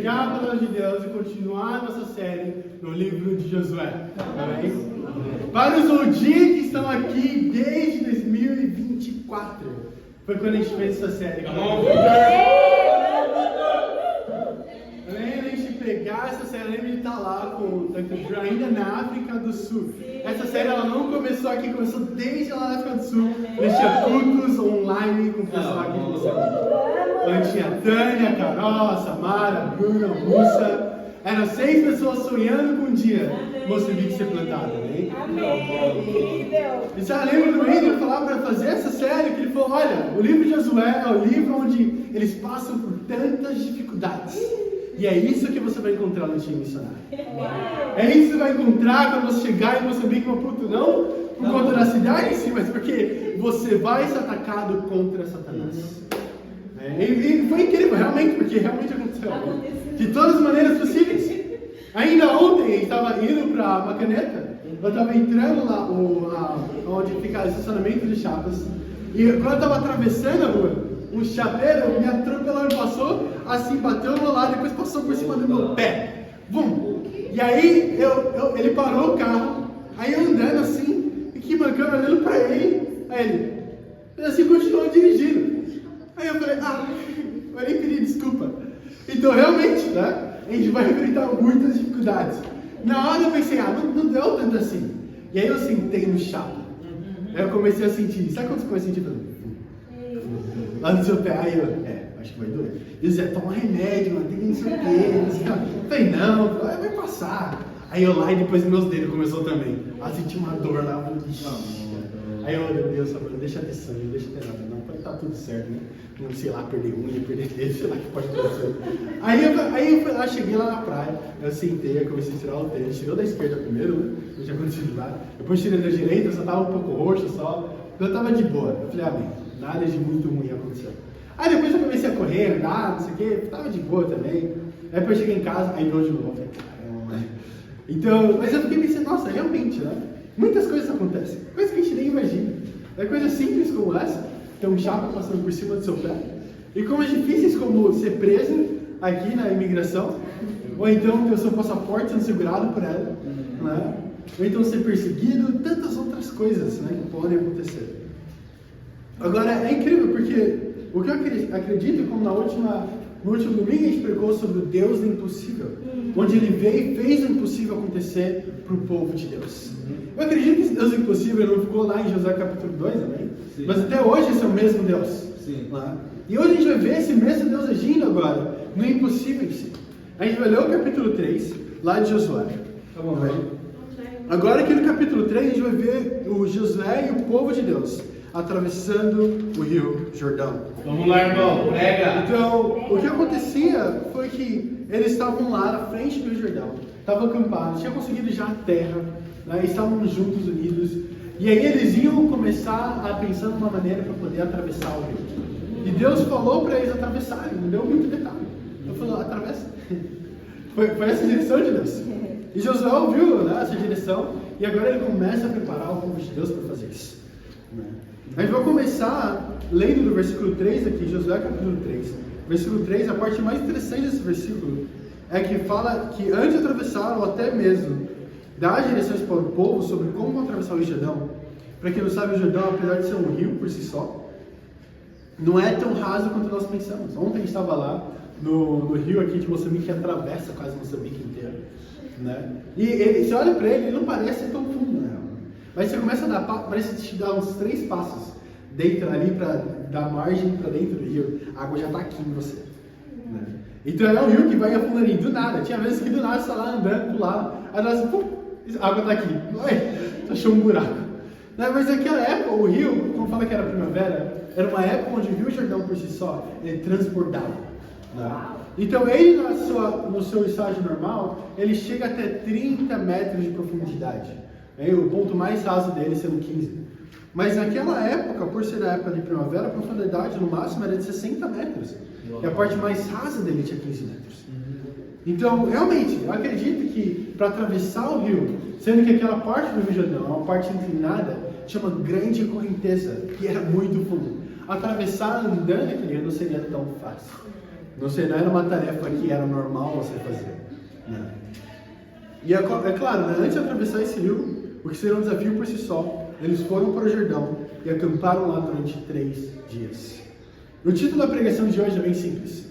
pegar a palavra de Deus e continuar a nossa série no livro de Josué. Amém? Para os OG que estão aqui desde 2024, foi quando a gente fez essa série. Amém? A gente pegar essa série, lembra de estar lá com o Dr. Drew, ainda na África do Sul. Essa série ela não começou aqui, começou desde lá na África do Sul. Eles tinham cultos online com o pessoal aqui de Moçambique. Onde tinha a Tânia, a Carol, a Samara, a Bruna, a Mussa. Eram 6 pessoas sonhando com um dia Moçambique ser plantada, né? Amém. E você lembra do Andrew falar para fazer essa série? Que ele falou: olha, o livro de Josué é o livro onde eles passam por tantas dificuldades. E é isso que você vai encontrar no time missionário. É isso que você vai encontrar quando você chegar em Moçambique, Maputo, não por conta da cidade em si, mas porque você vai ser atacado contra Satanás. E foi incrível, realmente, porque realmente aconteceu. De todas as maneiras possíveis. Ainda ontem, eu estava indo para Macaneta, eu estava entrando lá onde fica o estacionamento de chapas, e quando eu estava atravessando a rua, um chapeiro me atropelou, passou, assim, bateu no meu lado, depois passou por cima do meu pé. Bum! E aí, ele parou o carro, aí eu andando assim, e que bacana, olhando para ele, aí ele assim, continuou dirigindo. Aí eu falei: eu nem pedi desculpa. Então, realmente, né, a gente vai enfrentar muitas dificuldades. Na hora eu pensei: não deu tanto assim. E aí eu sentei no chapa. Aí eu comecei a sentir, sabe quando você começa a sentir? Lá no seu pé, aí eu, acho que vai doer. E Zé, toma remédio, mano, tem que não sei o quê. Eu falei: não, vai passar. Aí eu lá e depois meus dedos começou também. Eu senti uma dor lá, eu falei: aí eu, meu Deus, deixa ter sangue, deixa ter nada, não, pode estar tudo certo, né? Não sei lá, perder unha, perder dedo, sei lá que pode acontecer. Aí eu fui lá, cheguei lá na praia, eu sentei, eu comecei a tirar o tênis, tirou da esquerda primeiro, né? Eu tinha acontecido lá, depois tirei da direita, eu só tava um pouco roxo só, eu tava de boa. Eu falei: bem, nada de muito ruim aconteceu. Aí depois eu comecei a correr, andar, não sei o que, tava de boa também. Aí depois eu cheguei em casa, aí deu de novo, eu falei: caramba. Então, mas eu fiquei pensando: nossa, realmente, né? Muitas coisas acontecem, coisas que a gente nem imagina. É coisa simples como essa, ter um chapa passando por cima do seu pé, e coisas difíceis como ser preso aqui na imigração, ou então ter o seu passaporte sendo segurado por ela, né? Ou então ser perseguido, tantas outras coisas, né, que podem acontecer. Agora, é incrível porque o que eu acredito, como no último domingo a gente pregou sobre o Deus do impossível, onde ele veio e fez o impossível acontecer para o povo de Deus. Eu acredito que esse Deus impossível não ficou lá em Josué capítulo 2, amém? Sim. Mas até hoje esse é o mesmo Deus. Sim. Lá. E hoje a gente vai ver esse mesmo Deus agindo agora no impossível em si. A gente vai ler o capítulo 3, lá de Josué. Tá bom, agora aqui no capítulo 3 a gente vai ver o Josué e o povo de Deus atravessando o rio Jordão. Vamos lá, irmão, prega! Então, o que acontecia foi que eles estavam lá na frente do Rio Jordão, estavam acampados, tinham conseguido já a terra, né, estavam juntos, unidos, e aí eles iam começar a pensar numa maneira para poder atravessar o rio. E Deus falou para eles atravessarem, não deu muito detalhe. Ele falou: atravessa. Foi essa a direção de Deus. E Josué ouviu, né, essa direção, e agora ele começa a preparar o povo de Deus para fazer isso. A gente vai começar lendo do versículo 3 aqui, Josué capítulo 3. Versículo 3, a parte mais interessante desse versículo é que fala que antes de atravessar, ou até mesmo dar direções para o povo sobre como atravessar o Jordão. Para quem não sabe, o Jordão, apesar de ser um rio por si só, não é tão raso quanto nós pensamos. Ontem a gente estava lá no rio aqui de Moçambique, que atravessa quase Moçambique inteiro, né? E você olha para ele não parece ser tão fundo, né? Mas você começa a dar, parece te dar uns 3 passos dentro ali, da margem para dentro do rio, a água já está aqui em você, né? Então é um rio que vai afundando do nada. Tinha vezes que do nada você está lá andando pro lado, aí nós, a água está aqui, você achou um buraco, né? Mas naquela época o rio, como fala que era primavera, era uma época onde o Rio Jordão por si só, ele transbordava, né? Então ele no seu estágio normal, ele chega até 30 metros de profundidade, né? O ponto mais raso dele sendo 15. Mas naquela época, por ser a época de primavera, a profundidade no máximo era de 60 metros. E a parte mais rasa dele tinha 15 metros. Então, realmente, eu acredito que para atravessar o rio, sendo que aquela parte do Rio Jordão é uma parte inclinada, tinha uma grande correnteza, que era muito fundo. Atravessar andando aquele rio não seria tão fácil. Não sei, não era uma tarefa que era normal você fazer. Não. E é claro, né, antes de atravessar esse rio, o que seria um desafio por si só, eles foram para o Jordão e acamparam lá durante 3 dias. O título da pregação de hoje é bem simples.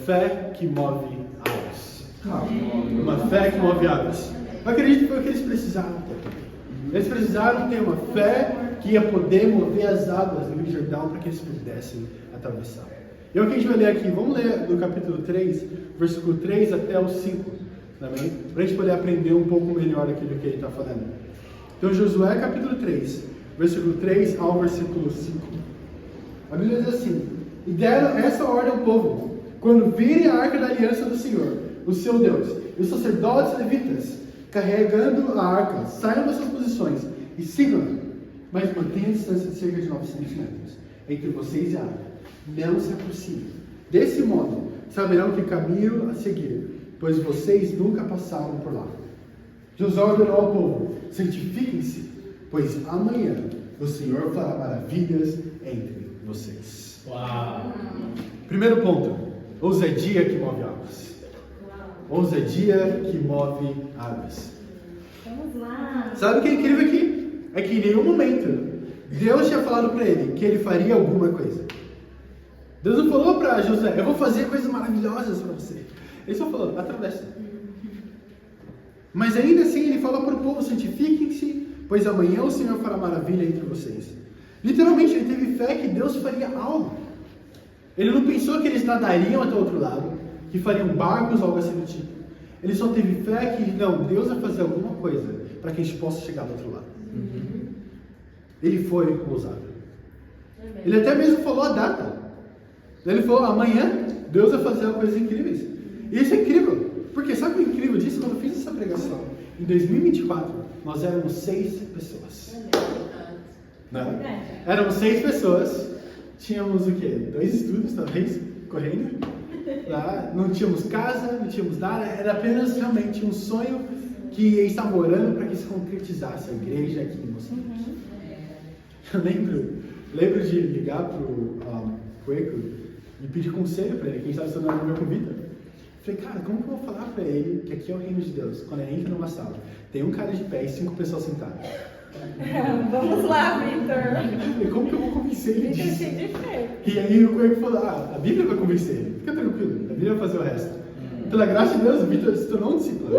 Fé que move águas. Uma fé que move águas. Eu acredito que foi o que eles precisaram ter. Eles precisaram ter uma fé que ia poder mover as águas do Rio Jordão para que eles pudessem atravessar. E é o que a gente vai ler aqui. Vamos ler do capítulo 3, versículo 3 até o 5, também, para a gente poder aprender um pouco melhor aquilo que ele está falando. Então, Josué capítulo 3, versículo 3 ao versículo 5. A Bíblia diz assim: e deram essa ordem ao povo: quando virem a arca da aliança do Senhor, o seu Deus, e os sacerdotes levitas carregando a arca, saiam das suas posições e sigam-a, mas mantenham a distância de cerca de 900 metros entre vocês e a arca. Não se aproximem. Desse modo, saberão que caminho a seguir, pois vocês nunca passaram por lá. Josué ordenou ao povo: santifiquem-se, pois amanhã o Senhor fará maravilhas entre vocês. Uau! Primeiro ponto: ousadia que move águas. Ousadia que move águas. Vamos lá. Sabe o que é incrível aqui? É que em nenhum momento Deus tinha falado para ele que ele faria alguma coisa. Deus não falou para Josué: eu vou fazer coisas maravilhosas para você. Ele só falou: atravessa. Mas ainda assim ele fala para o povo: santifiquem-se, pois amanhã o Senhor fará maravilha entre vocês. Literalmente ele teve fé que Deus faria algo. Ele não pensou que eles nadariam até o outro lado, que fariam barcos ou algo assim do tipo. Ele só teve fé que, não, Deus vai fazer alguma coisa para que a gente possa chegar do outro lado. Ele foi ousado. Ele até mesmo falou a data. Ele falou: amanhã Deus vai fazer coisas incríveis. E isso é incrível. Porque sabe o que é incrível disso? Quando eu fiz essa pregação, em 2024, nós éramos 6 pessoas. Não. Éramos 6 pessoas. Tínhamos o quê? 2 estúdios, talvez, correndo. Tá? Não tínhamos casa, não tínhamos nada. Era apenas realmente um sonho que estava orando para que se concretizasse a igreja aqui em Moçambique. Eu lembro de ligar para o Cueco e pedir conselho para ele, quem estava estudando no meu convite. Falei: cara, como que eu vou falar para ele que aqui é o reino de Deus? Quando ele entra numa sala, tem um cara de pé e 5 pessoas sentadas. Vamos lá, Victor. Como que eu vou convencer ele Victor disso? cheio de fé. E aí o Cueco falou: a Bíblia vai convencer ele. Fica tranquilo, a Bíblia vai fazer o resto. Pela graça de Deus, o Victor se tornou um discípulo.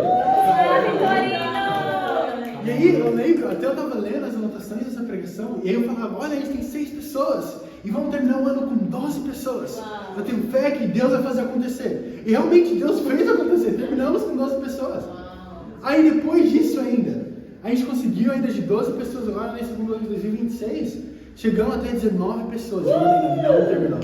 E aí eu lembro, até eu estava lendo as anotações dessa pregação, e aí eu falava: olha, a gente tem 6 pessoas, e vamos terminar o ano com 12 pessoas. Eu tenho fé que Deus vai fazer acontecer. E realmente Deus fez acontecer, terminamos com 12 pessoas. Aí depois disso ainda, a gente conseguiu ainda de 12 pessoas agora nesse segundo ano de 2026, chegamos até 19 pessoas, e ainda não terminou.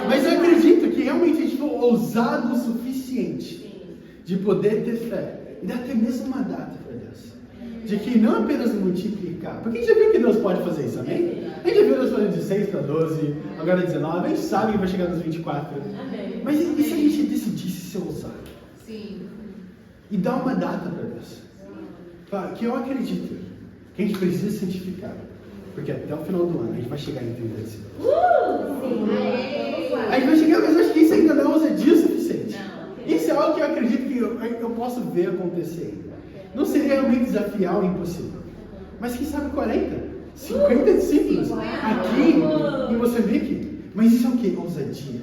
Mas eu acredito que realmente a gente foi ousado o suficiente de poder ter fé, e dar até mesmo uma data para Deus. De que não apenas multiplicar, porque a gente já viu que Deus pode fazer isso, amém? A gente já viu Deus fazer de 6 para 12, agora 19, a gente sabe que vai chegar nos 24. Mas e se a gente decidisse ser ousado? Sim. E dar uma data para Deus? Que eu acredito que a gente precisa santificar, porque até o final do ano a gente vai chegar em 30 de setembro. A gente vai chegar, mas eu acho que isso ainda não é ousadia o suficiente. Isso é algo que eu acredito que eu posso ver acontecer. Não seria realmente desafiar o impossível. Mas quem sabe 40, 50 discípulos aqui em Moçambique. Mas isso é o que? Ousadia.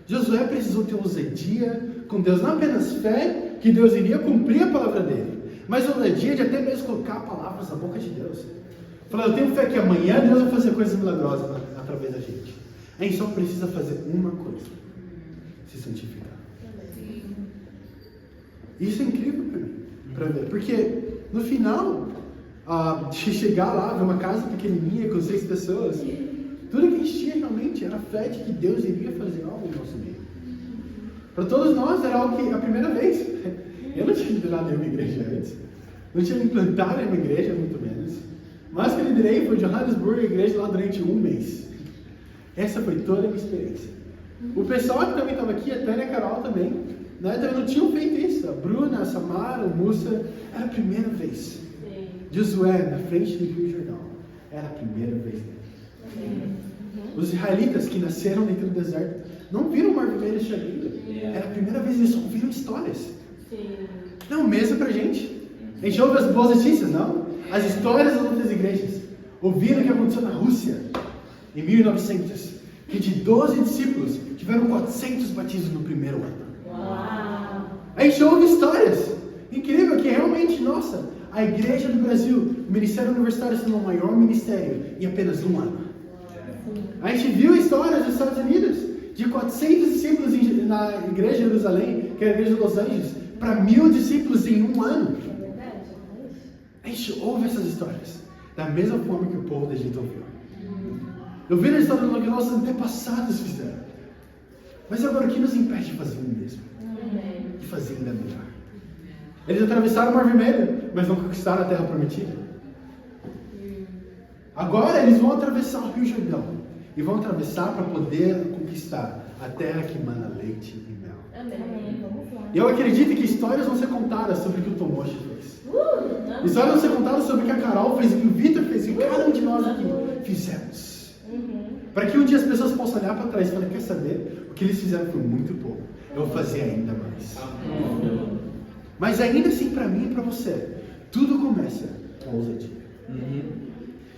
Josué precisou ter ousadia com Deus. Não apenas fé que Deus iria cumprir a palavra dele, mas ousadia de até mesmo colocar palavras na boca de Deus. Falar: eu tenho fé que amanhã Deus vai fazer coisas milagrosas através da gente. A gente só precisa fazer uma coisa: se santificar. Isso é incrível para mim, para ver. Porque no final, de chegar lá, ver uma casa pequenininha com 6 pessoas, tudo que a gente tinha realmente era a fé de que Deus iria fazer algo no nosso meio. Para todos nós era algo que, a primeira vez, eu não tinha liderado nenhuma igreja antes, não tinha implantado nenhuma igreja, muito menos. Mas que eu liderei foi Johannesburg, a igreja lá durante 1 mês. Essa foi toda a minha experiência. O pessoal que também estava aqui, a Tânia e a Carol também, também não tinham feito isso. A Bruna, a Samara, o Mussa, era a primeira vez. Josué, na frente do Rio Jordão, era a primeira vez dele. Os israelitas que nasceram dentro do deserto, não viram o Mar Vermelho se abrindo. Era a primeira vez que eles ouviram histórias. Sim. Não, mesmo pra gente. A gente ouve as boas notícias, não? As histórias das outras igrejas. Ouviram o que aconteceu na Rússia, em 1900, que de 12 discípulos tiveram 400 batismos no primeiro ano. Uau. A gente ouve histórias. Incrível que realmente, nossa, a igreja do Brasil, o Ministério Universitário sendo o maior ministério em apenas um ano. A gente viu histórias dos Estados Unidos, de 400 discípulos na igreja de Jerusalém, que é a igreja de Los Angeles, para 1000 discípulos em um ano. É verdade? A gente ouve essas histórias, da mesma forma que o povo do Egito ouviu. Eu vi na história do que nossos antepassados fizeram. Mas agora o que nos impede de fazer o mesmo? De fazer ainda melhor. Eles atravessaram o Mar Vermelho, mas não conquistaram a Terra Prometida. Agora eles vão atravessar o Rio Jordão. E vão atravessar para poder conquistar a terra que mana leite e mel. Amém. Vamos lá. E eu acredito que histórias vão ser contadas sobre o que o Tomoshi fez. Histórias vão ser contadas sobre o que a Carol fez, o que o Vitor fez, e o que cada um de nós aqui fizemos. Para que um dia as pessoas possam olhar para trás e falar, quer saber? O que eles fizeram foi muito pouco. Eu vou fazer ainda mais. Mas ainda assim, para mim e para você, tudo começa com ousadia.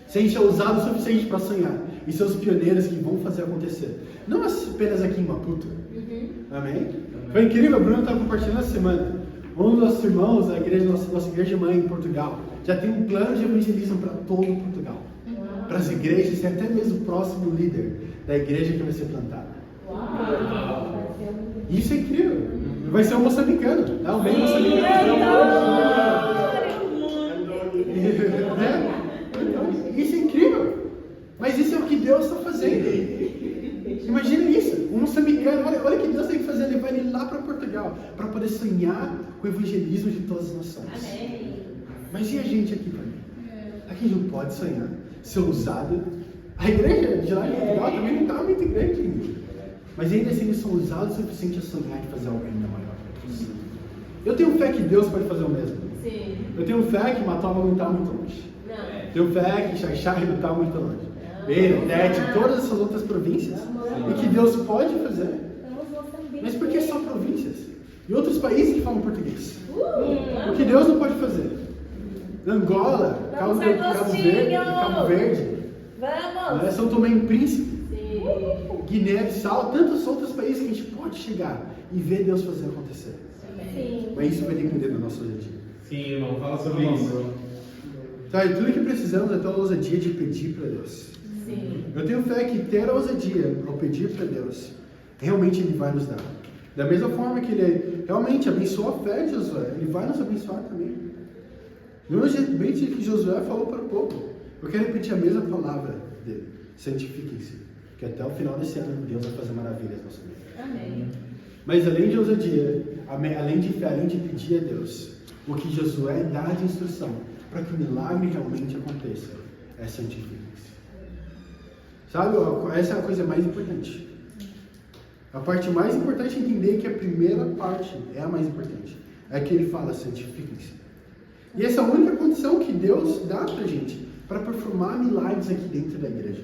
Se a gente é ousado o suficiente para sonhar e ser os pioneiros que vão fazer acontecer. Não apenas aqui em Maputo. Amém? Foi incrível, o Bruno estava compartilhando essa semana. Um dos nossos irmãos, a igreja, nossa igreja mãe em Portugal, já tem um plano de evangelismo para todo Portugal. Para as igrejas e até mesmo o próximo líder da igreja que vai ser plantada. Isso é incrível. Vai ser um moçambicano. É um bem moçambicano. Isso é incrível. Mas isso é o que Deus está fazendo. Imagina isso. Um moçambicano, olha o que Deus tem que fazer. Ele vai ir lá para Portugal para poder sonhar com o evangelismo de todas as nações. Mas e a gente aqui também? Aqui a gente não pode sonhar, ser ousado. A igreja de lá de Portugal também não está muito grande ainda. Mas ainda assim eles são ousados o suficiente a sonhar e fazer algo ainda maior. Eu tenho fé que Deus pode fazer o mesmo. Sim. Eu tenho fé que Matoma não está muito longe. Não. Tenho fé que Xaixai não está muito longe. Beira, Tete, todas essas outras províncias. E que Deus pode fazer. Mas por que só províncias? E outros países que falam português? O que Deus não pode fazer? Angola, Cabo Verde, Vamos! São Tomé e Príncipe, Sim. Guiné-Bissau, tantos outros países que a gente pode chegar e ver Deus fazer acontecer. Sim. Mas isso vai depender do nosso ousadia. Sim, irmão, fala sobre isso. Tá, e tudo que precisamos é ter a ousadia de pedir para Deus. Sim. Eu tenho fé que ter a ousadia ao pedir para Deus, realmente Ele vai nos dar. Da mesma forma que Ele realmente abençoou a fé de Josué, Ele vai nos abençoar também. Do mesmo jeito que Josué falou para o povo, eu quero repetir a mesma palavra dele: santifiquem-se, que até o final desse ano Deus vai fazer maravilhas na nossa vida. Amém. Mas além de ousadia, além de fé, além de pedir a Deus, o que Josué dá de instrução para que o milagre realmente aconteça é santifiquem-se. Sabe, essa é a coisa mais importante. A parte mais importante é entender que a primeira parte é a mais importante. É que ele fala, santifiquem-se. E essa é a única condição que Deus dá pra gente para performar milagres aqui dentro da igreja.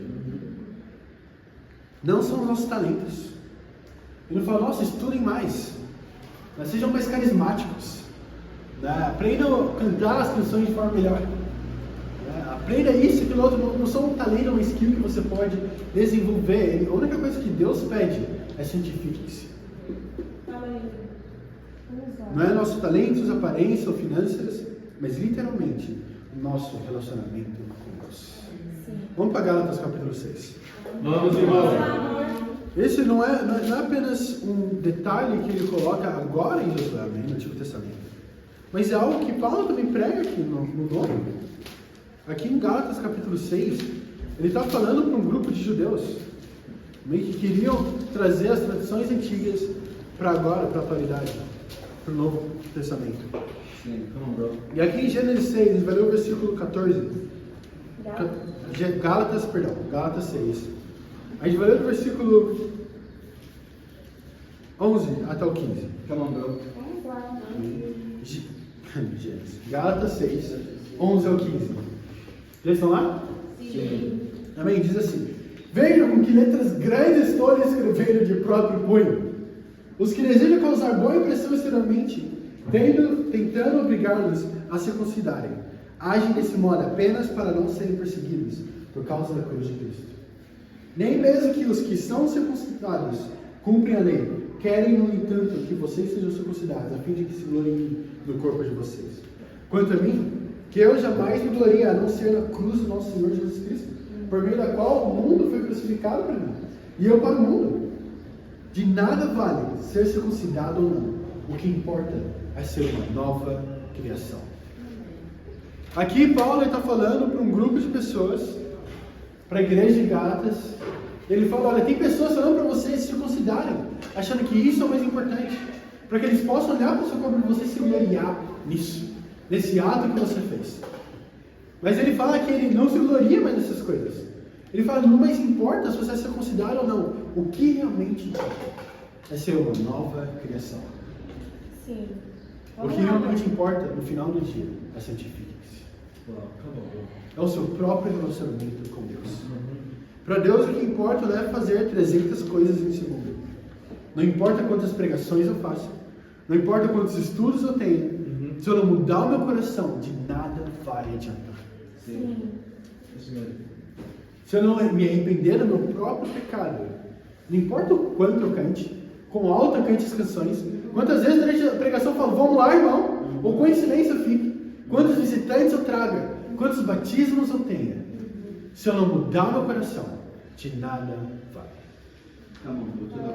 Não são os nossos talentos. Ele não fala, nossa, estudem mais. Mas sejam mais carismáticos. Aprendam a cantar as canções de forma melhor. Aprenda isso e aquilo outro. Não são um talento, uma skill que você pode desenvolver. A única coisa que Deus pede é santifique-se. Não é nossos talentos, aparência ou finanças, mas literalmente o nosso relacionamento com Deus. Vamos para Gálatas capítulo 6. Vamos, irmão. Esse não é apenas um detalhe que ele coloca agora em Josué, no Antigo Testamento. Mas é algo que Paulo também prega aqui no Novo. Aqui em Gálatas capítulo 6, ele está falando para um grupo de judeus meio que queriam trazer as tradições antigas para agora, para a atualidade, para o Novo Testamento. Sim, come on, bro. E aqui em Gênesis 6, a gente vai ler o versículo 14. Gálatas 6. A gente vai ler o versículo 11 até o 15. Come on, bro. Vamos lá. Gálatas 6, 11 ao 15. Já estão lá? Sim. Amém? Diz assim: Vejam com que letras grandes estou escrevendo de próprio punho. Os que desejam causar boa impressão exteriormente, tentando obrigá-los a circuncidarem, agem desse modo apenas para não serem perseguidos por causa da cruz de Cristo. Nem mesmo que os que são circuncidados cumprem a lei, querem, no entanto, que vocês sejam circuncidados, a fim de que se gloriem no corpo de vocês. Quanto a mim, que eu jamais me glorie a não ser na cruz do nosso Senhor Jesus Cristo, por meio da qual o mundo foi crucificado para mim, e eu para o mundo. De nada vale ser circuncidado ou não. O que importa é ser uma nova criação. Aqui Paulo está falando para um grupo de pessoas, para a igreja de Gálatas. Ele fala, olha, tem pessoas falando para vocês se circuncidarem, achando que isso é o mais importante, para que eles possam olhar para o seu corpo e você se gloriar nisso, nesse ato que você fez. Mas ele fala que ele não se gloria mais nessas coisas. Ele fala, não mais importa se você é circuncidado ou não. O que realmente importa é ser uma nova criação. Sim. O que realmente importa no final do dia é santifique-se. É o seu próprio relacionamento com Deus. Para Deus o que importa não é fazer 300 coisas em segundo. Não importa quantas pregações eu faço. Não importa quantos estudos eu tenho. Se eu não mudar o meu coração, de nada vai adiantar. Sim. Isso mesmo. Se eu não me arrepender do meu próprio pecado, não importa o quanto eu cante, quão alto eu cante as canções, quantas vezes durante a pregação eu falo, vamos lá, irmão, ou quão em silêncio eu fique, quantos visitantes eu traga, quantos batismos eu tenha, se eu não mudar o meu coração, de nada vai.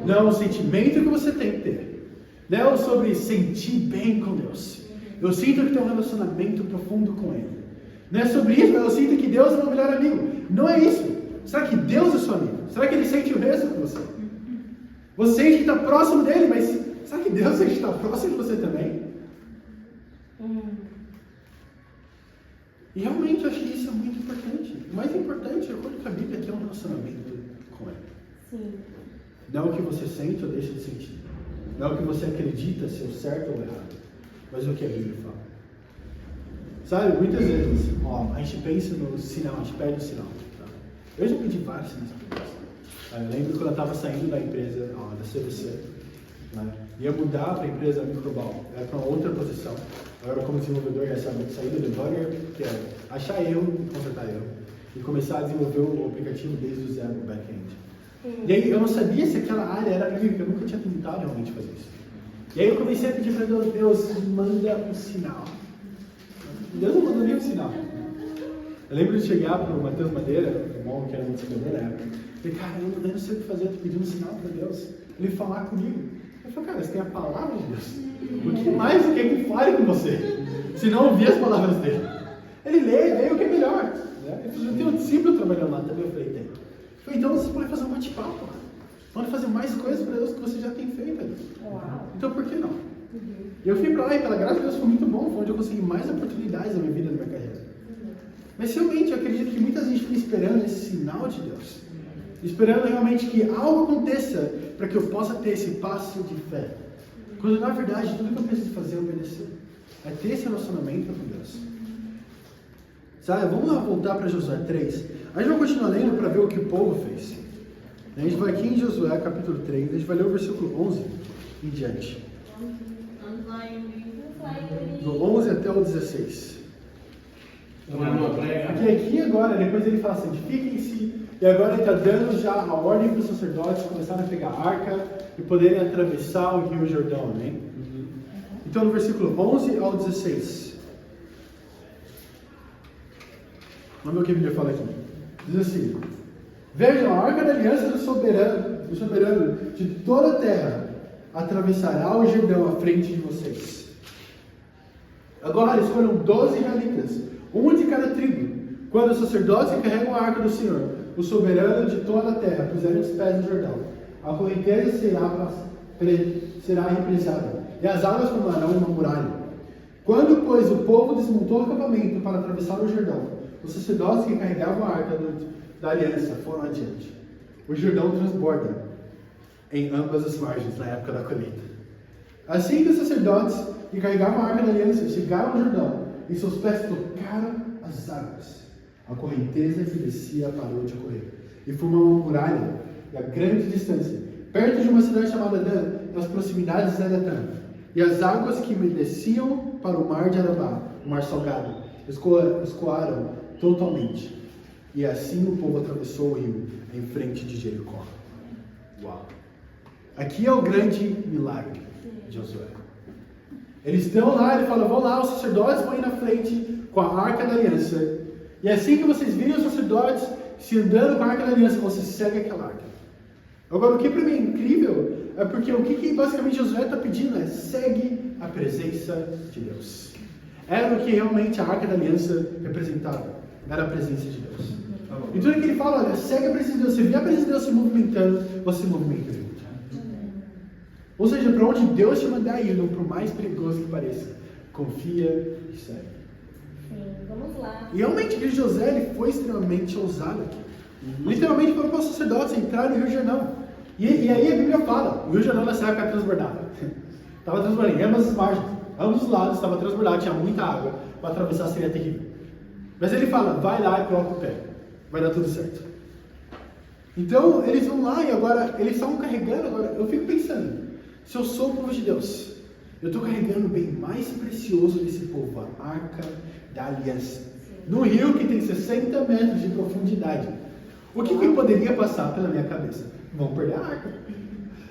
Não é o sentimento que você tem que ter, não é sobre sentir bem com Deus. Eu sinto que tem um relacionamento profundo com Ele. Não é sobre isso, mas eu sinto que Deus é meu melhor amigo. Não é isso. Será que Deus é seu amigo? Será que Ele sente o mesmo que você? Você sente que está próximo dEle, mas será que Deus sente que está próximo de você também? E realmente eu acho que isso é muito importante. O mais importante, de acordo com a Bíblia, é ter um relacionamento com Ele. Sim. Não o que você sente ou deixa de sentir. Não o que você acredita ser o certo ou o errado. Mas o que a Bíblia fala. Sabe, muitas vezes, a gente pensa no sinal, a gente pede o sinal. Tá? Eu já pedi vários sinais para Deus. Eu lembro quando eu estava saindo da empresa, da CVC, né? Ia mudar para a empresa Microbal, era para uma outra posição. Eu era como desenvolvedor, ia sair do debugger, que é achar erro e consertar erro, e começar a desenvolver o aplicativo desde o zero no back-end. E aí eu não sabia se aquela área era para mim, porque eu nunca tinha tentado realmente fazer isso. E aí eu comecei a pedir para Deus, Deus, manda um sinal. Deus não mandou nenhum sinal. Eu lembro de chegar para o Matheus Madeira, o irmão que era muito seguidor na época, e falei, cara, eu não sei o que fazer, eu tô pedindo um sinal para Deus, Ele falar comigo. Eu falei, cara, você tem a palavra de Deus. O que mais quer que fale com você? Se não ouvir as palavras dele. Ele lê o que é melhor. Né? Ele falou, eu tenho um discípulo trabalhando lá também, eu falei, tem. Eu falei, então você pode fazer um bate-papo. Pode fazer mais coisas para Deus que você já tem feito ali. Então por que não? E eu fui para lá e pela graça de Deus foi muito bom, foi onde eu consegui mais oportunidades na minha vida, na minha carreira. Mas realmente eu acredito que muita gente fica esperando esse sinal de Deus. Esperando realmente que algo aconteça para que eu possa ter esse passo de fé. Quando na verdade tudo que eu preciso fazer é obedecer. É ter esse relacionamento com Deus. Sabe, vamos lá voltar para Josué 3. A gente vai continuar lendo para ver o que o povo fez. A gente vai aqui em Josué capítulo 3, a gente vai ler o versículo 11 em diante. Do 11 até o 16. Porque aqui agora, depois ele fala, santifiquem-se, e agora ele está dando já a ordem para os sacerdotes começarem a pegar a arca e poderem atravessar o rio Jordão, amém? Então no versículo 11 ao 16. Vamos ver o que a Bíblia fala aqui. Diz assim: vejam, a arca da aliança do soberano de toda a terra atravessará o Jordão à frente de vocês. Agora escolham 12 israelitas, um de cada tribo. Quando os sacerdotes que carregam a arca do Senhor, o soberano de toda a terra, puserem os pés no Jordão, a correnteza será represada, e as águas formarão uma muralha. Quando, pois, o povo desmontou o acampamento para atravessar o Jordão, os sacerdotes que carregavam a arca da aliança foram adiante. O Jordão transborda em ambas as margens na época da colheita. Assim que os sacerdotes que carregavam a arca da aliança chegaram ao Jordão, e seus pés tocaram as águas, a correnteza que descia parou de correr, e formou uma muralha a grande distância, perto de uma cidade chamada Dan, nas proximidades de Edatã. E as águas que me desciam para o mar de Arabá, o mar salgado, escoaram totalmente. E assim o povo atravessou o rio em frente de Jericó. Uau! Aqui é o grande milagre de Josué. Eles estão lá, ele fala, vão lá, os sacerdotes vão ir na frente com a Arca da Aliança. E assim que vocês virem os sacerdotes se andando com a Arca da Aliança, você segue aquela arca. Agora, o que para mim é incrível é porque o que basicamente Josué está pedindo é segue a presença de Deus. Era o que realmente a Arca da Aliança representava. Era a presença de Deus. Então que ele fala, olha, segue a presença de Deus. Se vê a presença de Deus se movimentando, você movimenta junto. Ou seja, para onde Deus te mandar ir, por mais perigoso que pareça, confia e segue. Sim, vamos lá. E realmente, aquele José, ele foi extremamente ousado aqui. Literalmente falou para os sacerdotes entrar no Rio Jordão. E aí a Bíblia fala, o Rio Jordão nessa época transbordava. Estava transbordando, em ambas as margens, ambos os lados estava transbordado, tinha muita água, para atravessar seria terrível. Mas ele fala, vai lá e coloca o pé, vai dar tudo certo. Então, eles vão lá e agora, eles estavam carregando, agora, eu fico pensando, se eu sou o povo de Deus, eu estou carregando o bem mais precioso desse povo, a Arca da Aliança, no rio que tem 60 metros de profundidade. O que poderia passar pela minha cabeça? Vamos perder a arca.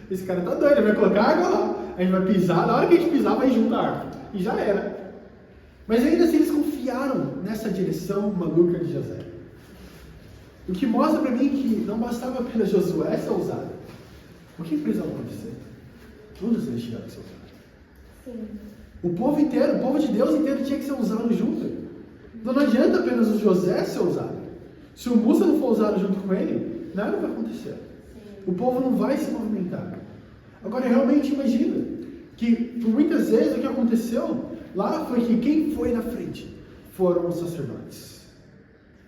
Esse cara tá doido, ele vai colocar água lá, a gente vai pisar, na hora que a gente pisar vai junto a arca. E já era. Mas ainda assim eles confiaram nessa direção maluca de José. O que mostra para mim que não bastava apenas Josué ser ousado. O que precisava acontecer? Todos eles tiveram que ser ousados. Sim. O povo inteiro, o povo de Deus inteiro tinha que ser ousado junto. Então não adianta apenas o José ser ousado. Se o Musa não for ousado junto com ele, nada vai acontecer. O povo não vai se movimentar. Agora, realmente imagina que, por muitas vezes, o que aconteceu lá foi que quem foi na frente foram os sacerdotes.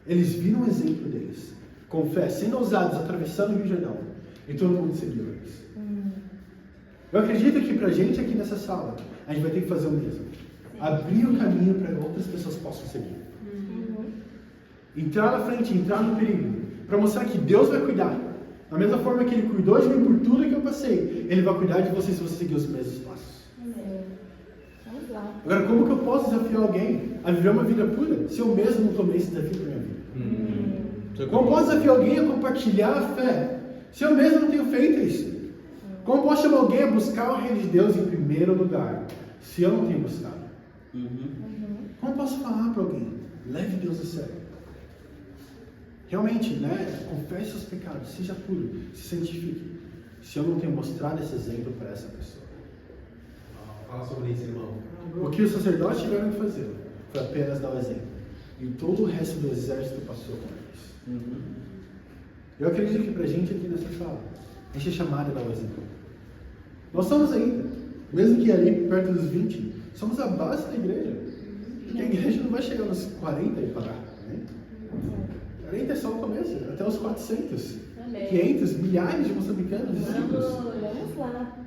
Eles viram o exemplo deles, com fé, sendo ousados, atravessando o Rio Jordão, e todo mundo seguiu eles. Eu acredito que pra gente aqui nessa sala, a gente vai ter que fazer o mesmo. Abrir o caminho para que outras pessoas possam seguir. Entrar na frente, entrar no perigo, para mostrar que Deus vai cuidar. Da mesma forma que Ele cuidou de mim por tudo que eu passei, Ele vai cuidar de você se você seguir os mesmos passos. Vamos lá. Agora, como que eu posso desafiar alguém a viver uma vida pura se eu mesmo não tomei esse desafio para minha vida? Como eu posso desafiar alguém a compartilhar a fé se eu mesmo não tenho feito isso? Como eu posso chamar alguém a buscar o reino de Deus em primeiro lugar se eu não tenho buscado? Como eu posso falar para alguém? Leve Deus a sério. Realmente, confesse os pecados, seja puro, se santifique. Se eu não tenho mostrado esse exemplo para essa pessoa. Fala sobre isso, irmão. O que os sacerdotes tiveram que fazer foi apenas dar o exemplo. E todo o resto do exército passou com eles. Eu acredito que pra gente aqui nessa sala, a gente é chamado a dar o exemplo. Nós somos ainda, mesmo que ali perto dos 20, somos a base da igreja. Porque a igreja não vai chegar nos 40 e parar. 40 é só o começo, até os 400, Amém. 500, milhares de moçambicanos e discípulos. Vamos lá.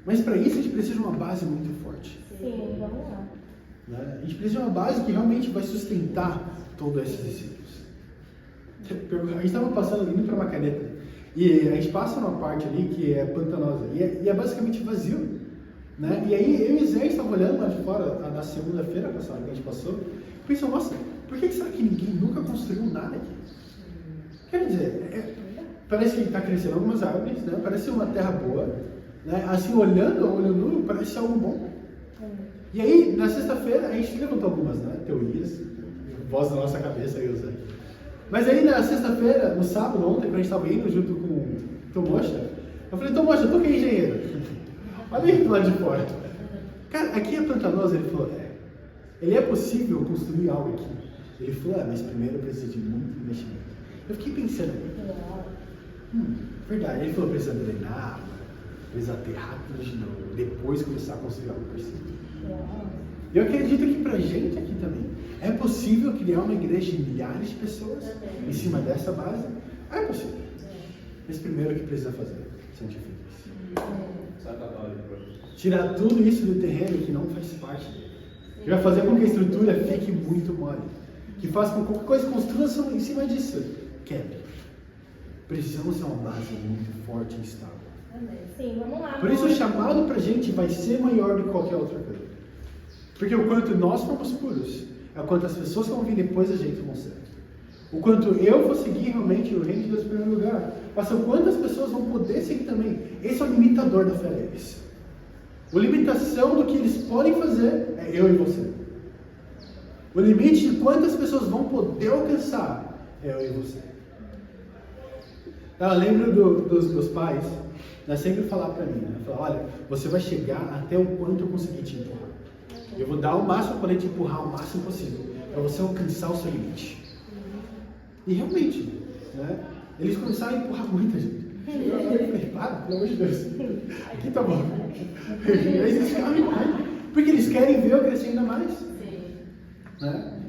Mas para isso a gente precisa de uma base muito forte. Sim, vamos lá. A gente precisa de uma base que realmente vai sustentar todos esses discípulos. A gente estava passando, indo para uma caneta, e a gente passa numa parte ali que é pantanosa, e é basicamente vazio. E aí eu e Zé estavam olhando lá de fora, na segunda-feira passada que a gente passou, e pensou, nossa, por que será que ninguém nunca construiu nada aqui? Quer dizer, parece que está crescendo algumas árvores, parece uma terra boa, assim olhando a olho nu, parece algo bom. E aí, na sexta-feira, a gente levantou algumas teorias, voz da nossa cabeça, eu sei. Mas aí, na sexta-feira, no sábado, ontem, quando a gente estava indo junto com o Tomocha, eu falei, Tomocha, tu que é engenheiro? Olha aí do lado de fora. Cara, aqui é pantanoso, ele falou, ele é possível construir algo aqui. Ele falou, mas primeiro precisa de muito investimento. Eu fiquei pensando, verdade, ele falou, precisa drenar, precisa aterrar tudo de novo, depois começar a construir algo por cima. Eu acredito que pra gente aqui também, é possível criar uma igreja de milhares de pessoas em cima dessa base? É possível. Mas primeiro o que precisa fazer? Santifique-se. Tirar tudo isso do terreno que não faz parte dele. Que vai fazer com que a estrutura fique muito mole. Que faz com que qualquer coisa construa em cima disso. Quebre. precisamos ter uma base muito forte e estável. Sim, vamos lá. Por isso o chamado pra gente vai ser maior do que qualquer outra coisa. Porque o quanto nós formos puros, é o quanto as pessoas que vão vir depois da gente vão ser. O quanto eu vou seguir realmente o reino de Deus em primeiro lugar, mas o quanto as pessoas vão poder seguir também. Esse é o limitador da fé deles. A limitação do que eles podem fazer é eu e você. O limite de quantas pessoas vão poder alcançar é eu e você. Eu lembro dos meus pais, sempre falar para mim, falar, olha, você vai chegar até o quanto eu conseguir te empurrar. Eu vou dar o máximo para poder te empurrar o máximo possível, para você alcançar o seu limite. E realmente, eles começaram a empurrar muita gente. Eu falei, para, pelo amor de Deus. Aqui tá bom. Eles ficaram empurrando, porque eles querem ver eu crescer ainda mais.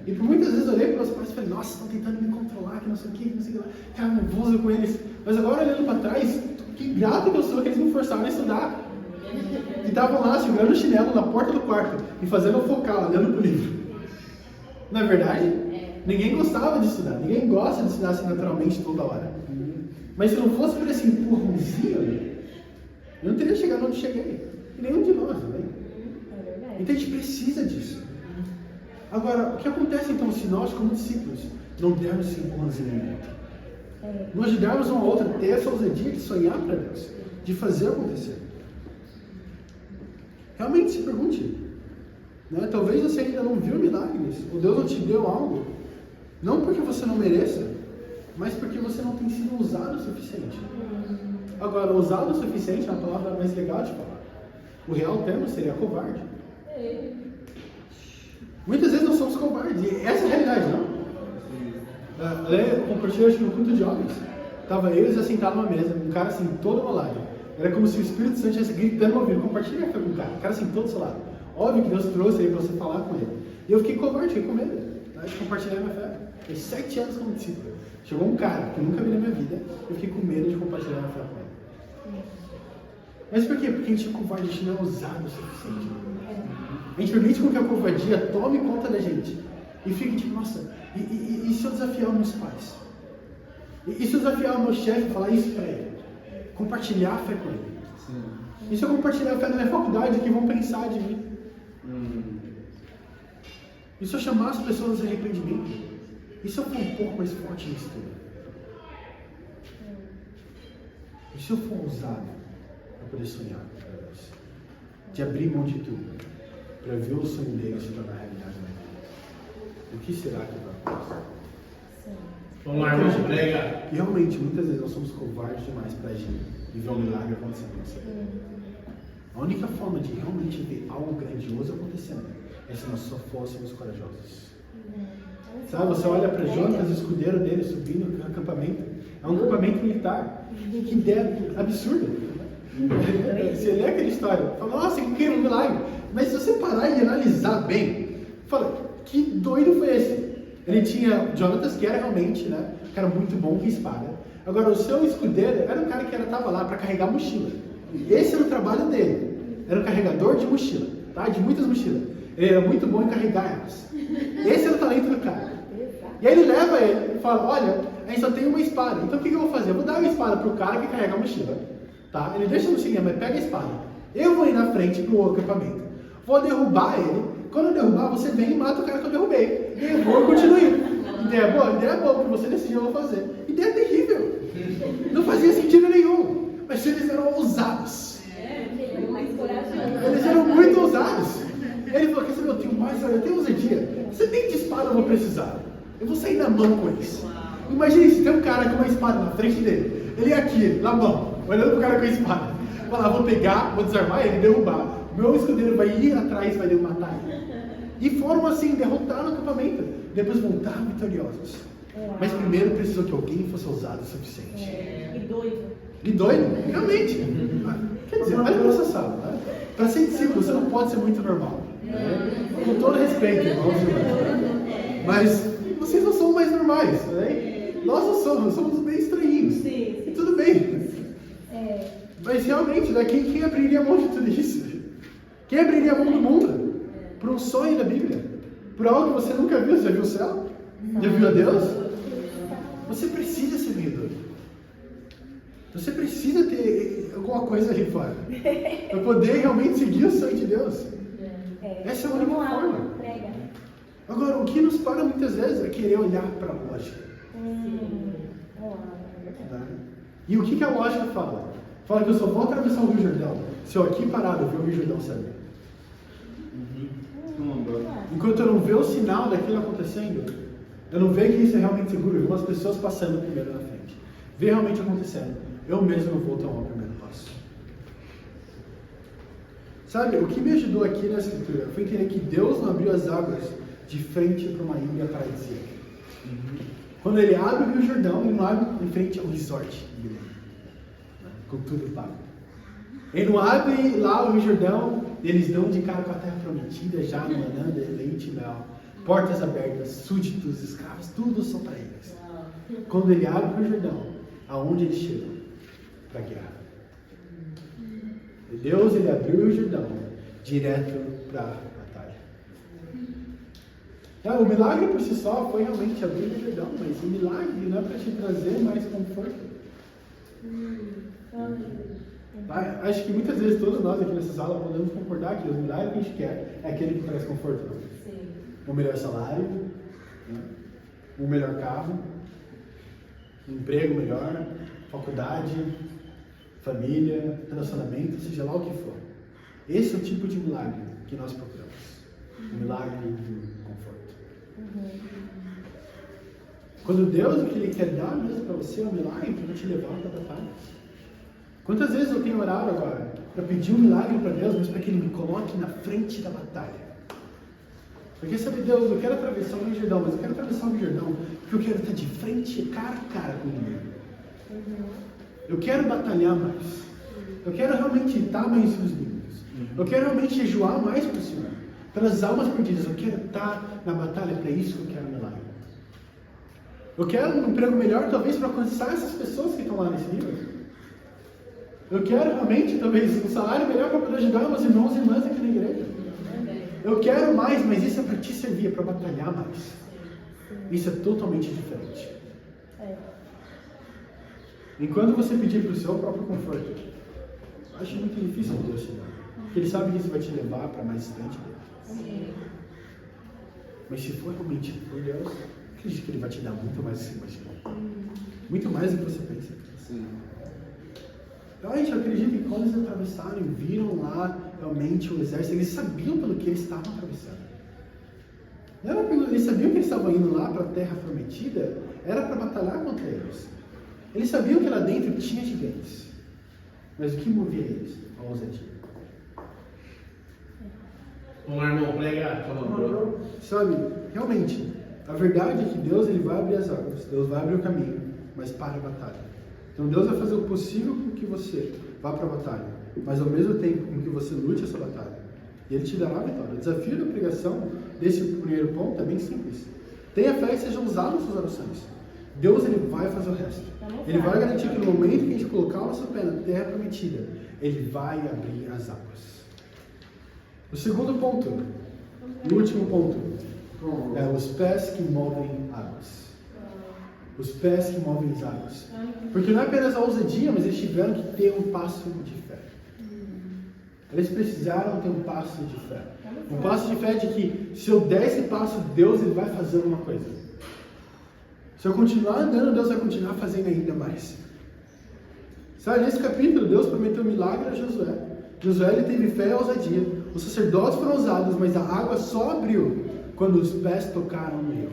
E por muitas vezes eu olhei para os pais e falei, nossa, estão tentando me controlar, que não sei o que, não sei o que lá. Ficava nervoso com eles. Mas agora olhando para trás, que grato que eu sou que eles me forçaram a estudar. E estavam lá segurando o chinelo na porta do quarto e fazendo eu focar, olhando pro livro. Não é verdade? Ninguém gostava de estudar, ninguém gosta de estudar assim naturalmente toda hora. Mas se não fosse por esse empurrãozinho, eu não teria chegado onde cheguei. E nenhum de nós, né? Então a gente precisa disso. Agora, o que acontece então se nós, como discípulos, não dermos esse empurrãozinho em volta? Não ajudarmos um ao outro a ter essa ousadia de sonhar para Deus, de fazer acontecer. Realmente se pergunte. Talvez você ainda não viu milagres, ou Deus não te deu algo, não porque você não mereça, mas porque você não tem sido usado o suficiente. Agora, usado o suficiente é uma palavra mais legal de falar. O real termo seria covarde. Muitas vezes nós somos covardes, e essa é a realidade, não? Eu compartilhei no culto de jovens. Estava eles assentados numa mesa, um cara assim, todo ao lado. Era como se o Espírito Santo estivesse gritando no ouvido, compartilha a fé com o cara assim, todo ao seu lado. Óbvio que Deus trouxe aí para você falar com ele. E eu fiquei covarde, fiquei com medo de compartilhar minha fé. Fiquei 7 anos como discípulo. Chegou um cara que eu nunca vi na minha vida, eu fiquei com medo de compartilhar minha fé com ele. Mas por quê? Porque a gente é covarde, a gente não é ousado o suficiente. A gente permite com que a covardia tome conta da gente. E fica tipo, nossa, e se eu desafiar meus pais? E se eu desafiar o meu chefe e falar isso para ele? Compartilhar a fé com ele. Sim. E se eu compartilhar a fé na minha faculdade, o que vão pensar de mim? E se eu chamar as pessoas a arrependimento? E se eu for um pouco mais forte nisso tudo? E se eu for ousado para poder sonhar para Deus? De abrir mão de tudo, para ver o sonho dele se tornar realidade na minha vida? O que será que vai acontecer? Vamos lá, irmão, prega. E realmente, muitas vezes nós somos covardes demais para agir e ver um milagre acontecendo na nossa vida. A única forma de realmente ver algo grandioso acontecendo é se nós só fôssemos corajosos. Sabe, você olha para Jonas, o escudeiro dele, subindo no acampamento. É um acampamento militar. Que ideia absurda. Você lê aquela história, fala, nossa, que incrível, um milagre. Mas se você parar e analisar bem, fala, que doido foi esse? Ele tinha Jonatas, que era realmente, um cara muito bom com espada. Agora, o seu escudeiro era um cara que estava lá para carregar mochila. Esse era o trabalho dele. Era um carregador de mochila, tá? De muitas mochilas. Ele era muito bom em carregar elas. Esse era o talento do cara. E aí ele leva ele e fala, olha, a gente só tem uma espada. Então o que eu vou fazer? Eu vou dar uma espada pro cara que carrega a mochila. Tá? Ele deixa a mochilinha, mas pega a espada. Eu vou ir na frente pro acampamento. Vou derrubar ele. Quando eu derrubar, você vem e mata o cara que eu derrubei. E eu vou continuar. Ideia boa? Ideia boa, porque você decidiu eu vou fazer. Ideia terrível. Não fazia sentido nenhum. Mas eles eram ousados. Eles eram muito ousados. Ele falou, quer saber, eu tenho ousadia. Você tem de espada, eu vou precisar. Eu vou sair na mão com eles. Imagine se tem um cara com uma espada na frente dele. Ele aqui, na mão, olhando pro cara com a espada. Falar, vou pegar, vou desarmar ele e derrubar. Meu escudeiro vai ir atrás e vai matar ele. E foram assim, derrotar no acampamento. Depois voltaram vitoriosos. Mas primeiro precisou que alguém fosse ousado o suficiente. E doido, realmente. Quer dizer, olha pra essa sala, né? Para ser discípulo, você não pode ser muito normal. Né? Com todo respeito, irmãos e irmãs. Mas vocês não são mais normais, né? Nós não somos bem estranhinhos. E tudo bem. Mas realmente, né, quem abriria a mão de tudo isso? Quem abriria a mão do mundo? Por um sonho da Bíblia? Por algo que você nunca viu? Você já viu o céu? Já viu a Deus? Você precisa ser meio doido. Você precisa ter alguma coisa ali fora para poder realmente seguir o sonho de Deus. Essa é a única Vamos lá, forma. prega. Agora, o que nos para muitas vezes é querer olhar para a lógica. Né? E o que a lógica fala? Fala que eu só vou atravessar o Rio Jordão se eu aqui parado ver o Rio Jordão sair. Enquanto eu não ver o sinal daquilo acontecendo, eu não vejo que isso é realmente seguro, eu vejo as pessoas passando primeiro na frente. Ver realmente acontecendo, eu mesmo não vou tomar o primeiro passo. Sabe, o que me ajudou aqui na escritura foi entender que Deus não abriu as águas de frente para uma ilha paradisíaca. Quando ele abre o Rio Jordão, ele não abre em frente ao resort, com tudo pago. Ele não abre lá o Rio Jordão, eles dão de cara com a terra prometida, já mandando leite e mel, portas abertas, súditos, escravos, tudo só para eles. Quando ele abre o Rio Jordão, aonde eles chegam? Para a guerra. E Deus, ele abriu o Rio Jordão direto para a batalha. O milagre por si só foi realmente abrir o Rio Jordão, mas o milagre não é para te trazer mais conforto. Acho que muitas vezes todos nós aqui nessa sala podemos concordar que o milagre que a gente quer é aquele que traz conforto. Não? Sim. Um melhor salário, né? Um melhor carro, um emprego melhor, faculdade, família, relacionamento, seja lá o que for. Esse é o tipo de milagre que nós procuramos. O milagre do conforto. Quando Deus, o que Ele quer dar mesmo para você é um milagre para te levar para a batalha. Quantas vezes eu tenho orado agora para pedir um milagre para Deus, mas para que Ele me coloque na frente da batalha? Porque sabe, Deus, eu quero atravessar o Rio Jordão, mas eu quero atravessar o Rio Jordão porque eu quero estar de frente, cara a cara com Ele. Eu quero batalhar mais. Eu quero realmente estar mais nos limites. Eu quero realmente jejuar mais para o Senhor. Pelas almas perdidas, eu quero estar na batalha, para isso que eu quero um milagre. Eu quero um emprego melhor, talvez, para alcançar essas pessoas que estão lá nesse nível. Eu quero realmente, talvez, um salário melhor para poder ajudar meus irmãos e irmãs aqui na igreja. Eu quero mais, mas isso é para te servir, é para batalhar mais. Isso é totalmente diferente. Enquanto você pedir para o seu próprio conforto, eu acho muito difícil Deus te dar. Porque Ele sabe que isso vai te levar para mais distante dele. Mas se for realmente por Deus, eu acredito que Ele vai te dar muito mais do que você imagina. Muito mais do que você pensa. Sim. Então a gente acredita que quando eles atravessaram e viram lá realmente o exército, eles sabiam pelo que eles estavam atravessando. Eles sabiam que eles estavam indo lá para a terra prometida, era para batalhar contra eles. Eles sabiam que lá dentro tinha gigantes. Mas o que movia eles? A ousadia. Vamos lá, irmão, prega. Sabe, realmente, a verdade é que Deus ele vai abrir as águas, Deus vai abrir o caminho, mas para a batalha. Então Deus vai fazer o possível com que você vá para a batalha, mas ao mesmo tempo com que você lute essa batalha. E Ele te dará a vitória. O desafio da pregação desse primeiro ponto é bem simples. Tenha fé e seja usado nas suas orações. Deus ele vai fazer o resto. Ele vai garantir que no momento que a gente colocar o nosso pé na terra prometida, Ele vai abrir as águas. O segundo ponto, e último ponto, é os pés que movem águas. Os pés que movem as águas. Porque não é apenas a ousadia, mas eles tiveram que ter um passo de fé. Eles precisaram ter um passo de fé. Um passo de fé de que se eu der esse passo, Deus ele vai fazer alguma coisa. Se eu continuar andando, Deus vai continuar fazendo ainda mais. Sabe, nesse capítulo, Deus prometeu um milagre a Josué. Josué ele teve fé e ousadia. Os sacerdotes foram ousados, mas a água só abriu quando os pés tocaram no rio.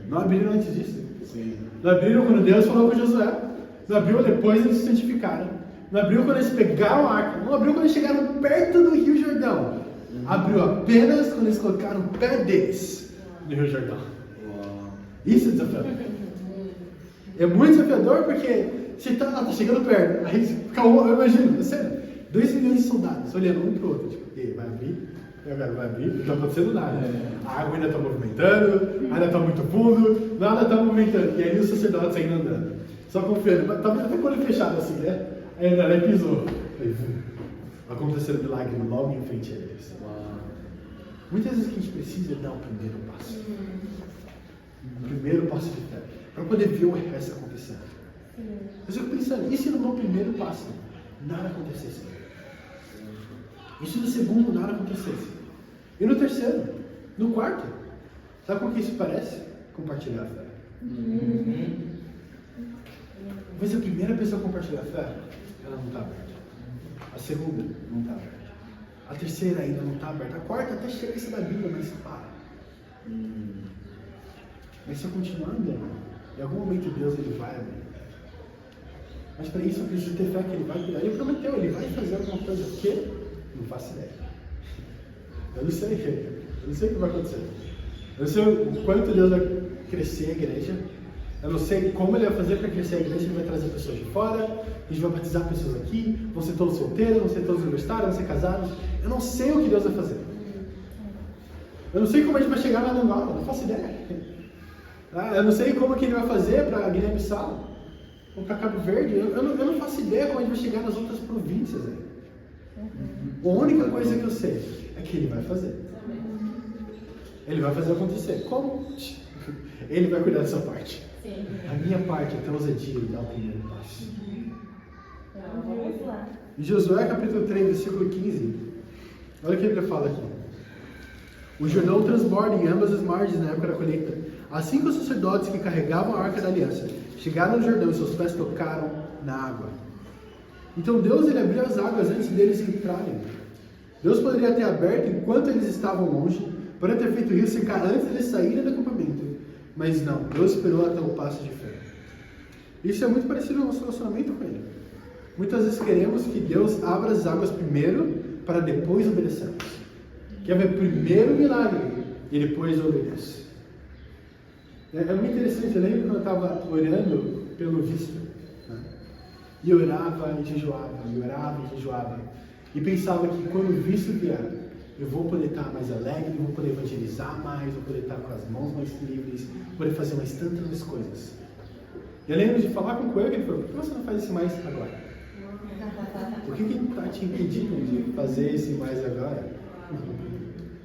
Não abriram antes disso? Sim. Não abriram quando Deus falou com Josué. Não abriu depois eles se santificaram. Não abriu quando eles pegaram a arca. Não abriu quando eles chegaram perto do Rio Jordão. Abriu apenas quando eles colocaram o pé deles no Rio Jordão. Isso é desafiador. É muito desafiador porque você tá chegando perto. Aí fica eu imagino, sério, 2 milhões de soldados olhando um pro outro. Tipo, e vai abrir? Agora vai abrir? Não está acontecendo nada. A água ainda está movimentando, ainda está muito fundo, nada está movimentando. E aí os sacerdotes ainda andando. Só confiando. Talvez até com o olho fechado assim, né? Aí ele pisou. Aí, aconteceu um milagre logo em frente a eles. Muitas vezes o que a gente precisa é dar o primeiro passo. O primeiro passo de fé. Para poder ver o resto acontecendo. Eu fico pensando, e se no meu primeiro passo nada acontecesse? E se no segundo nada acontecesse? E no terceiro? No quarto? Sabe com o que isso parece? Compartilhar a fé. Talvez a primeira pessoa a compartilhar a fé, ela não está aberta. A segunda não está aberta. A terceira ainda não está aberta. A quarta até chega essa da Bíblia, mas para. Mas se eu continuar andando, em algum momento Deus ele vai abrir. Mas para isso eu preciso ter fé que ele vai cuidar. Ele prometeu, ele vai fazer alguma coisa. O quê? Não faço ideia. Eu não sei o que vai acontecer. Eu não sei o quanto Deus vai crescer a igreja. Eu não sei como ele vai fazer para crescer a igreja. Ele vai trazer pessoas de fora, a gente vai batizar pessoas aqui, vão ser todos solteiros, vão ser todos universitários, vão ser casados. Eu não sei o que Deus vai fazer. Eu não sei como a gente vai chegar lá no Angola, não faço ideia. Eu não sei como que ele vai fazer para Guiné-Bissau ou para Cabo Verde. Eu não faço ideia como a gente vai chegar nas outras províncias. A única coisa que eu sei é que ele vai fazer. Ele vai fazer acontecer. Como? Ele vai cuidar dessa parte. Sim. A minha parte é ter ousadia e dar o primeiro passo. Então, vamos lá. Em Josué capítulo 3, versículo 15, olha o que ele fala aqui. O Jordão transborda em ambas as margens na época da colheita. Assim que os sacerdotes que carregavam a arca da aliança chegaram no Jordão e seus pés tocaram na água. Então Deus ele abriu as águas antes deles entrarem. Deus poderia ter aberto enquanto eles estavam longe, poderia ter feito o rio secar antes deles saírem do acampamento. Mas não, Deus esperou até o passo de fé. Isso é muito parecido ao nosso relacionamento com Ele. Muitas vezes queremos que Deus abra as águas primeiro, para depois obedecermos. Quer ver primeiro o milagre e depois obedecer. É muito interessante, eu lembro quando eu estava orando pelo visto. Né? E eu orava e jejuava, e pensava que quando o visto vier, eu vou poder estar mais alegre, vou poder evangelizar mais, vou poder estar com as mãos mais livres, vou poder fazer mais tantas coisas. E eu lembro de falar com o Coelho, que ele falou, por que você não faz isso mais agora? Por que está te impedindo de fazer isso mais agora?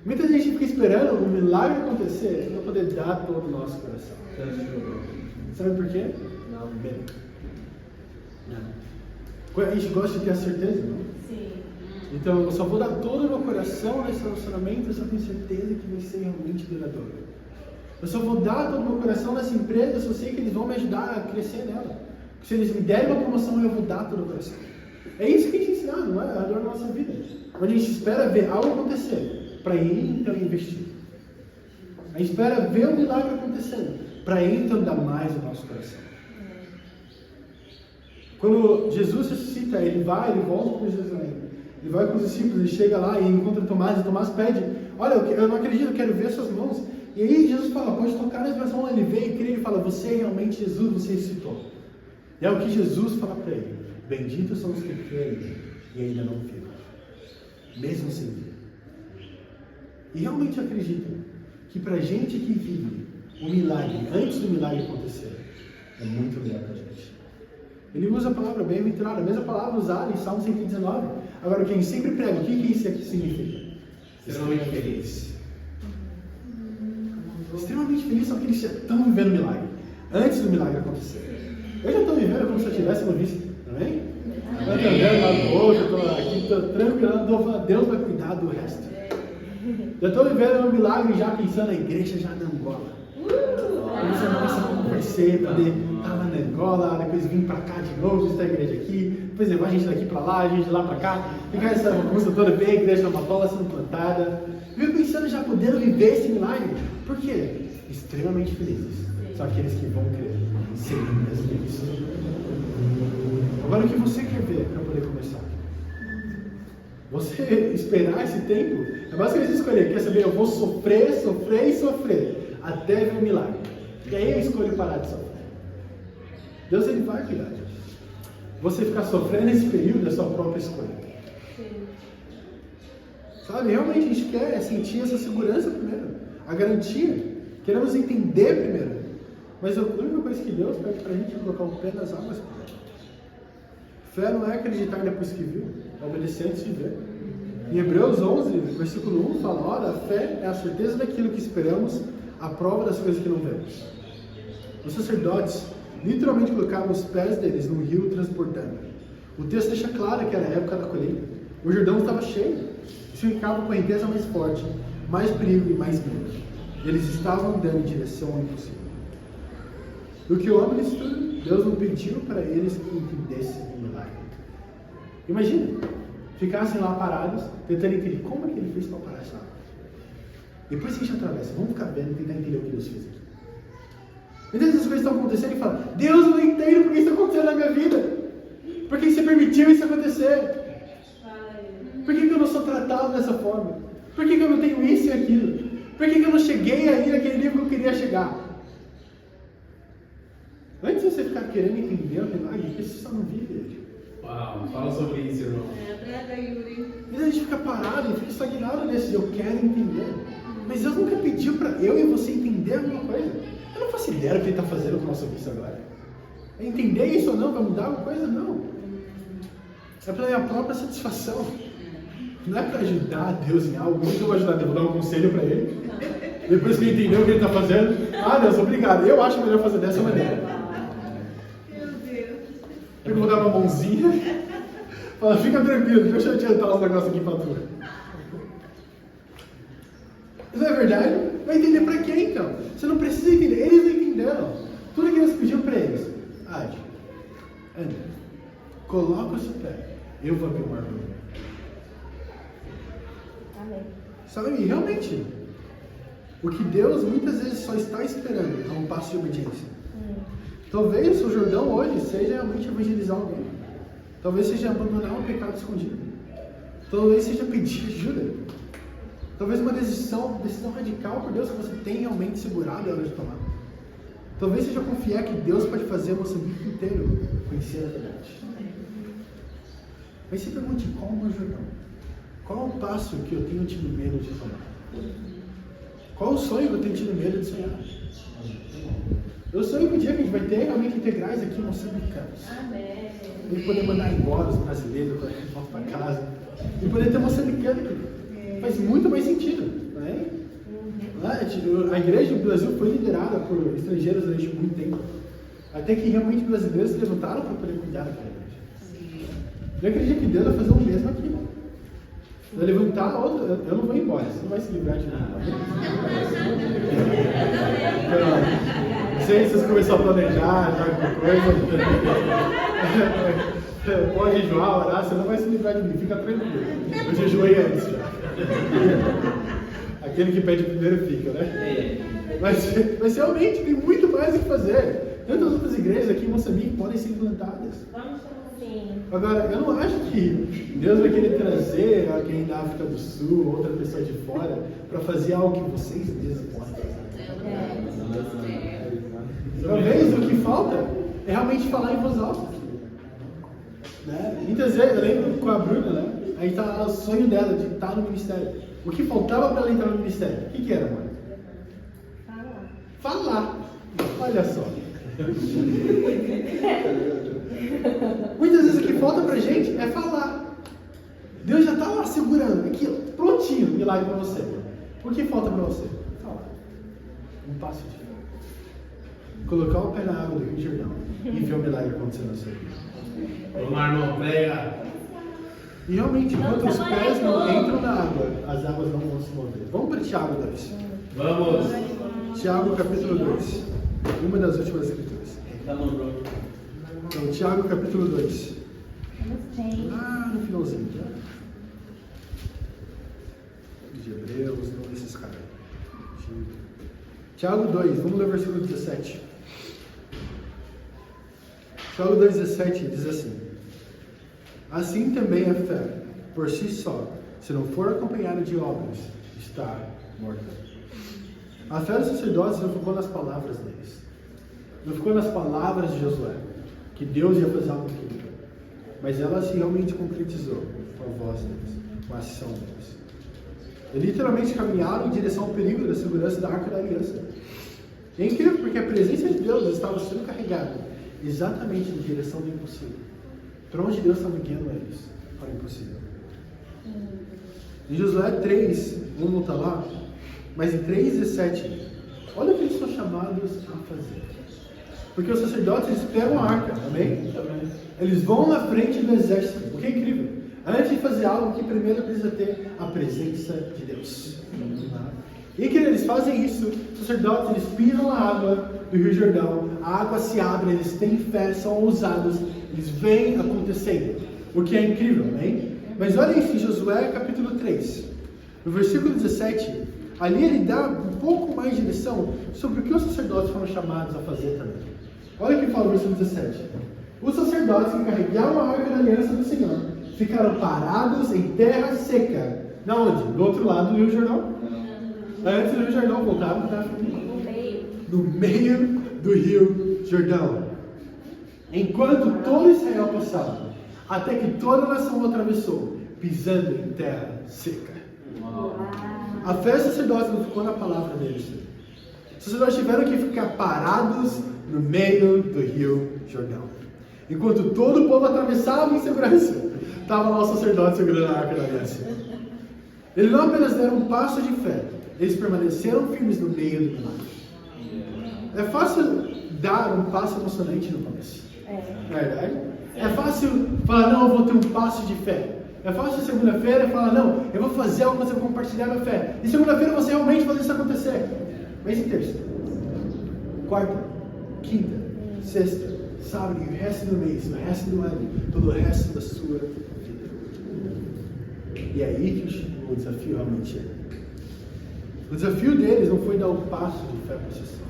Muita gente fica esperando um milagre acontecer para poder dar todo o nosso coração. Sabe por quê? Medo. A gente gosta de ter a certeza, não? Sim. Então eu só vou dar todo o meu coração nesse relacionamento, eu só tenho certeza que vai ser realmente duradouro. Eu só vou dar todo o meu coração nessa empresa se eu sei que eles vão me ajudar a crescer nela. Se eles me derem uma promoção, eu vou dar todo o coração. É isso que a gente ensina, não é? A dor da nossa vida. Onde a gente espera ver algo acontecer, para ir então investir. A gente espera ver um milagre acontecendo, para ir então dar mais o nosso coração. Quando Jesus ressuscita, ele volta para Jerusalém. Ele vai com os discípulos, ele chega lá e encontra Tomás, e Tomás pede, olha, eu não acredito, eu quero ver suas mãos. E aí Jesus fala, pode tocar nas minhas mãos. Ele vê e crê, ele fala, você é realmente Jesus, você ressuscitou. E é o que Jesus fala para ele, benditos são os que creem e ainda não viram, mesmo sem ver. E realmente acredito que para a gente que vive o milagre, antes do milagre acontecer, é muito melhor para a gente. Ele usa a palavra bem-aventurado, a mesma palavra usada em Salmo 119. Agora, quem sempre prega, o que isso aqui significa? Extremamente feliz. Extremamente feliz são aqueles que já estão vivendo o milagre, antes do milagre acontecer. Eu já estou vivendo como se eu tivesse no visto, amém? Eu estou andando lá no outro, estou aqui, estou tranquilo, Deus vai cuidar do resto. Já estou vivendo um milagre, já pensando na igreja já na Angola. Você começa a conversar, poder estar lá na Angola, depois vir para cá de novo, visitar a igreja aqui, depois levar a gente daqui para lá, a gente de lá para cá, ficar essa bagunça toda bem, a igreja na Matola sendo plantada. Eu pensando já podendo viver esse milagre. Por quê? Extremamente felizes. São aqueles que vão crer, seguindo as leis. Agora o que você quer ver para poder começar? Você esperar esse tempo é basicamente escolher. Quer saber? Eu vou sofrer, até ver um milagre. E aí eu escolho parar de sofrer. Deus ele vai cuidar disso. Você ficar sofrendo nesse período é sua própria escolha. Sabe? Realmente a gente quer sentir essa segurança primeiro. A garantia. Queremos entender primeiro. Mas a única coisa que Deus pede pra gente é colocar o pé nas águas primeiro. Fé não é acreditar depois que viu, é obedecer antes de ver. Em Hebreus 11, versículo 1, fala, ora, a fé é a certeza daquilo que esperamos, a prova das coisas que não vemos. Os sacerdotes, literalmente colocavam os pés deles no rio transportando. O texto deixa claro que era a época da colheita. O Jordão estava cheio. Significava correnteza mais forte, mais perigo e mais medo. Eles estavam andando em direção ao impossível. Do que o homem estuda, Deus não pediu para eles que entendessem o milagre. Imagina, ficassem lá parados, tentando entender como é que ele fez para parar essa água. Depois que a gente atravessa, vamos ficar vendo e tentar entender o que Deus fez aqui. Muitas vezes as coisas estão acontecendo e falam, Deus, eu não entendo por que isso está acontecendo na minha vida. Por que você permitiu isso acontecer? Por que eu não sou tratado dessa forma? Por que eu não tenho isso e aquilo? Por que eu não cheguei aí naquele nível que eu queria chegar? Antes de você ficar querendo entender o milagre, por que você só não vive ele? Uau, fala sobre isso, irmão. Às vezes a gente fica parado e fica estagnado nesse eu quero entender. Mas Deus nunca pediu para eu e você entender alguma coisa. Eu não faço ideia do que Ele está fazendo com o nosso vício agora. É entender isso ou não, vai mudar alguma coisa? Não. É pela minha própria satisfação. Não é para ajudar Deus em algo. Como que eu vou ajudar Deus? Vou dar um conselho para Ele. Depois que Ele entendeu o que Ele está fazendo. Ah, Deus, obrigado. Eu acho melhor fazer dessa maneira. Eu vou dar uma mãozinha. Fala, fica tranquilo, deixa eu adiantar os negócios aqui para tu. Isso não é verdade? Vai entender para quê então? Você não precisa entender. Eles não entenderam. Tudo que Deus pediu para eles. Ade, anda, coloca o seu pé. Eu vou abrir o mar. Amém. Sabe, realmente, o que Deus muitas vezes só está esperando é um passo de obediência. Talvez o Jordão hoje seja realmente evangelizar alguém. Talvez seja abandonar um pecado escondido. Talvez seja pedir ajuda. Talvez uma decisão radical por Deus que você tem realmente segurado a hora de tomar. Talvez seja confiar que Deus pode fazer Moçambique inteiro conhecer a verdade. Mas se pergunte, qual é o meu Jordão? Qual é o passo que eu tenho tido medo de tomar? Qual é o sonho que eu tenho tido medo de sonhar? Eu sonho que um dia que a gente vai ter realmente integrais aqui moçambicanos. Amém. E poder mandar embora os brasileiros quando a gente volta para casa. E poder ter moçambicano aqui. Faz muito mais sentido, não é? A igreja do Brasil foi liderada por estrangeiros durante muito tempo. Até que realmente brasileiros se levantaram para poder cuidar daquela igreja. Eu acredito que Deus vai fazer o mesmo aqui. Vai levantar a outra. Eu não vou embora, você não vai se livrar de mim. Não sei se vocês começaram a planejar já alguma coisa. Pode jejuar, orar, você não vai se livrar de mim, fica tranquilo. Eu jejuei antes já. Aquele que pede primeiro fica, né? Mas realmente tem muito mais o que fazer. Tantas outras igrejas aqui em Moçambique podem ser implantadas. Agora, eu não acho que Deus vai querer trazer alguém da África do Sul, outra pessoa de fora, para fazer algo que vocês mesmos podem fazer. Talvez o que falta é realmente falar em voz alta. Né? Muitas vezes, eu lembro com a Bruna, né? Aí tá lá o sonho dela de estar no ministério. O que faltava para ela entrar no ministério? O que era, mãe? Falar. Olha só. Muitas vezes o que falta pra gente é falar. Deus já está lá segurando, aqui, prontinho, milagre para você. O que falta para você? Falar. Um passo de fé. Colocar o pé na água do Rio Jordão e ver o milagre acontecer na sua vida. Vamos lá, irmão, prega. E realmente, enquanto os pés não entram na água, as águas não vão se mover. Vamos para Tiago 2. Vamos. Tiago capítulo 2. Uma das últimas escrituras. Então, Tiago capítulo 2. Lá no finalzinho, tá? De Hebreus, não esses caras. Tiago 2, vamos ler o versículo 17. Tiago 2,17 diz assim: assim também a fé, por si só, se não for acompanhada de obras, está morta. A fé dos sacerdotes não ficou nas palavras deles, não ficou nas palavras de Josué, que Deus ia fazer algo incrível, mas ela se realmente concretizou com a voz deles, com a ação deles. Eles literalmente caminharam em direção ao perigo da segurança da Arca da Aliança. É incrível porque a presença de Deus estava sendo carregada exatamente na direção do impossível. Para onde Deus estava guiando eles? Para o impossível. Em Josué 3, vamos voltar lá, mas em 3:17, olha o que eles são chamados a fazer. Porque os sacerdotes eles pegam a arca, amém? Eles vão na frente do exército, o que é incrível. Antes de fazer algo, que primeiro precisa ter a presença de Deus. E que eles fazem isso, os sacerdotes eles pisam na água do Rio Jordão, a água se abre, eles têm fé, são ousados, eles veem acontecendo, o que é incrível, amém? Mas olha isso em Josué capítulo 3, no versículo 17, ali ele dá um pouco mais de direção sobre o que os sacerdotes foram chamados a fazer também. Olha o que fala o versículo 17. Os sacerdotes que carregavam a arca da aliança do Senhor ficaram parados em terra seca. Na onde? Do outro lado do Rio Jordão? Antes do Rio Jordão, voltaram para no meio do Rio Jordão. Enquanto todo Israel passava, até que toda a nação o atravessou, pisando em terra seca. A fé dos sacerdotes não ficou na palavra deles. Os sacerdotes tiveram que ficar parados no meio do Rio Jordão. Enquanto todo o povo atravessava em segurança, estava lá o sacerdote segurando a arca da aliança. Eles não apenas deram um passo de fé, eles permaneceram firmes no meio do milagre. É fácil dar um passo emocionante no começo. Não é verdade? É fácil falar, não, eu vou ter um passo de fé. É fácil segunda-feira falar, não, eu vou fazer algo, mas eu vou compartilhar minha fé. E segunda-feira você realmente fazer isso acontecer. Mas e terça? Quarta? Quinta? Sexta? Sábado? E o resto do mês, o resto do ano, todo o resto da sua vida. E é aí que o desafio realmente é. O desafio deles não foi dar um passo de fé para si só.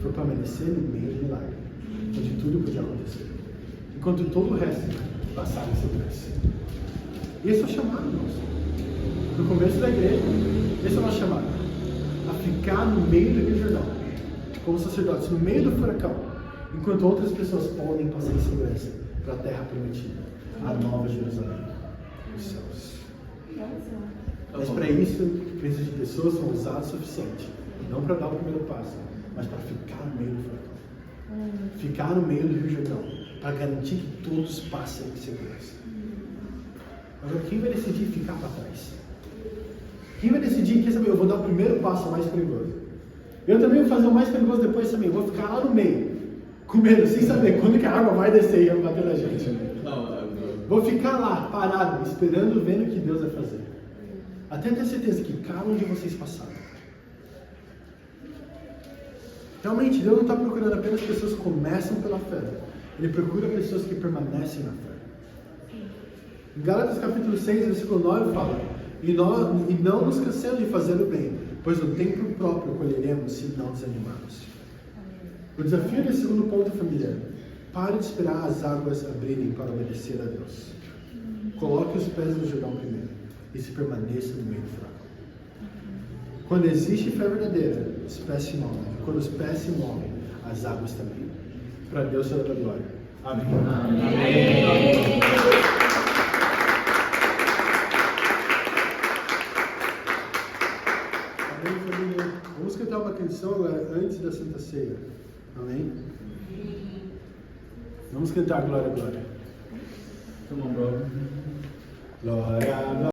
Foi permanecer no meio do milagre, onde tudo podia acontecer. Enquanto todo o resto passava em segurança. Esse é o chamado nosso. No começo da igreja, esse é o nosso chamado. A ficar no meio do Rio Jordão, como sacerdotes, no meio do furacão, enquanto outras pessoas podem passar em segurança para a terra prometida, a nova Jerusalém, os céus. Mas para isso, precisa de pessoas com ousadas o suficiente, não para dar o primeiro passo, mas para ficar no meio do furacão. Ficar no meio do Rio Jordão, para garantir que todos passem em segurança. Agora, quem vai decidir ficar para trás? Quem vai decidir, quer saber, eu vou dar o primeiro passo mais perigoso. Eu também vou fazer o mais perigoso depois também, eu vou ficar lá no meio, com medo, sem saber quando que a água vai descer e vai bater na gente. Vou ficar lá, parado, esperando, vendo o que Deus vai fazer. Até ter certeza que cada um de vocês passaram. Realmente, Deus não está procurando apenas pessoas que começam pela fé. Ele procura pessoas que permanecem na fé. Em Gálatas capítulo 6, versículo 9 fala: e não nos cansemos de fazer o bem, pois no tempo próprio colheremos se não desanimarmos. O desafio desse segundo ponto, família: pare de esperar as águas abrirem para obedecer a Deus. Coloque os pés no Jordão primeiro e se permaneça no meio do furacão. Quando existe fé verdadeira, os pés se movem. Quando os pés se movem, as águas também. Para Deus seja a glória. Amém. Amém. Amém, família. Vamos cantar uma canção agora, antes da Santa Ceia. Amém? Vamos cantar Glória, Glória. Come on, bro. Glória, glória.